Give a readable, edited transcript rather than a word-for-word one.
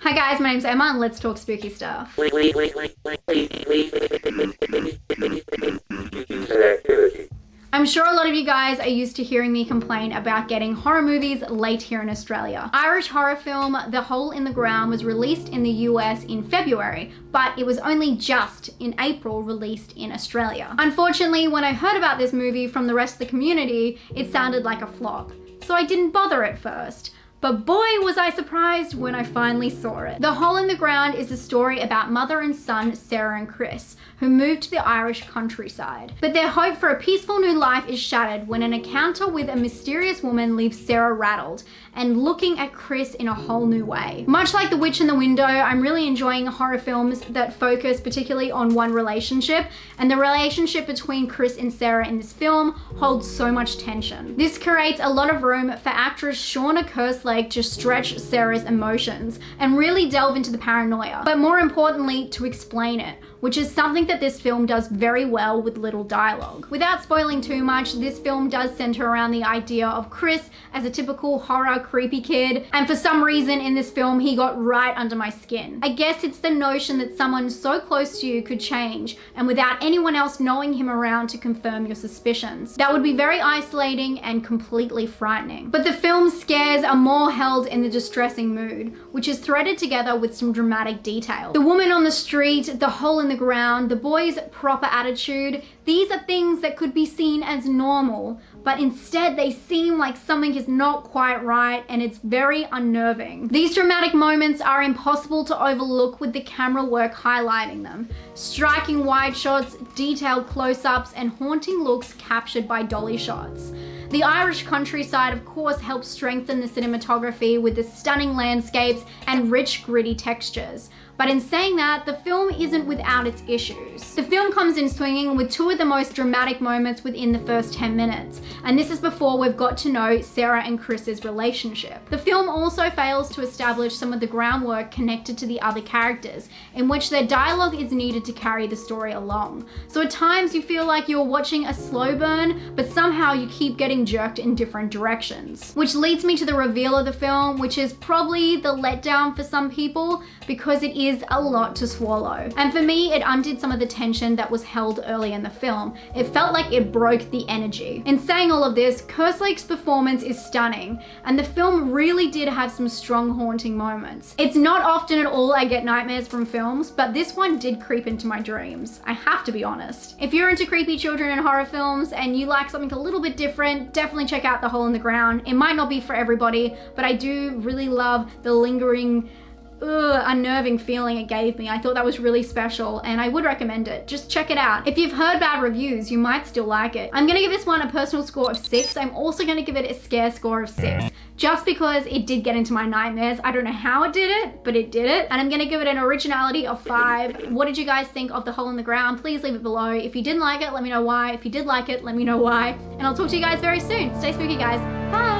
Hi guys, my name's Emma and let's talk spooky stuff. I'm sure a lot of you guys are used to hearing me complain about getting horror movies late here in Australia. Irish horror film The Hole in the Ground was released in the US in February, but it was only just in April released in Australia. Unfortunately, when I heard about this movie from the rest of the community, it sounded like a flop, so I didn't bother at first. But boy, was I surprised when I finally saw it. The Hole in the Ground is a story about mother and son, Sarah and Chris, who moved to the Irish countryside. But their hope for a peaceful new life is shattered when an encounter with a mysterious woman leaves Sarah rattled and looking at Chris in a whole new way. Much like The Witch in the Window, I'm really enjoying horror films that focus particularly on one relationship, and the relationship between Chris and Sarah in this film holds so much tension. This creates a lot of room for actress Shauna Kerslake to stretch Sarah's emotions and really delve into the paranoia, but more importantly, to explain it, which is something that this film does very well with little dialogue. Without spoiling too much, this film does center around the idea of Chris as a typical horror creepy kid, and for some reason in this film he got right under my skin. I guess it's the notion that someone so close to you could change and without anyone else knowing him around to confirm your suspicions. That would be very isolating and completely frightening. But the film's scares are more held in the distressing mood, which is threaded together with some dramatic detail. The woman on the street, the hole in the ground, the boy's proper attitude, these are things that could be seen as normal, but instead they seem like something is not quite right and it's very unnerving. These dramatic moments are impossible to overlook with the camera work highlighting them. Striking wide shots, detailed close-ups, and haunting looks captured by dolly shots. The Irish countryside, of course, helps strengthen the cinematography with the stunning landscapes and rich, gritty textures. But in saying that, the film isn't without its issues. The film comes in swinging with two of the most dramatic moments within the first 10 minutes, and this is before we've got to know Sarah and Chris's relationship. The film also fails to establish some of the groundwork connected to the other characters, in which their dialogue is needed to carry the story along. So at times you feel like you're watching a slow burn, but somehow you keep getting jerked in different directions. Which leads me to the reveal of the film, which is probably the letdown for some people, because it is a lot to swallow. And for me, it undid some of the tension that was held early in the film. It felt like it broke the energy. In saying all of this, Kerslake's performance is stunning, and the film really did have some strong haunting moments. It's not often at all I get nightmares from films, but this one did creep into my dreams. I have to be honest. If you're into creepy children and horror films and you like something a little bit different, definitely check out The Hole in the Ground. It might not be for everybody, but I do really love the lingering unnerving feeling it gave me. I thought that was really special and I would recommend it. Just check it out. If you've heard bad reviews, you might still like it. I'm gonna give this one a personal score of 6. I'm also gonna give it a scare score of 6. Just because it did get into my nightmares. I don't know how it did it, but it did it. And I'm gonna give it an originality of 5. What did you guys think of The Hole in the Ground? Please leave it below. If you didn't like it, let me know why. If you did like it, let me know why. And I'll talk to you guys very soon. Stay spooky, guys. Bye.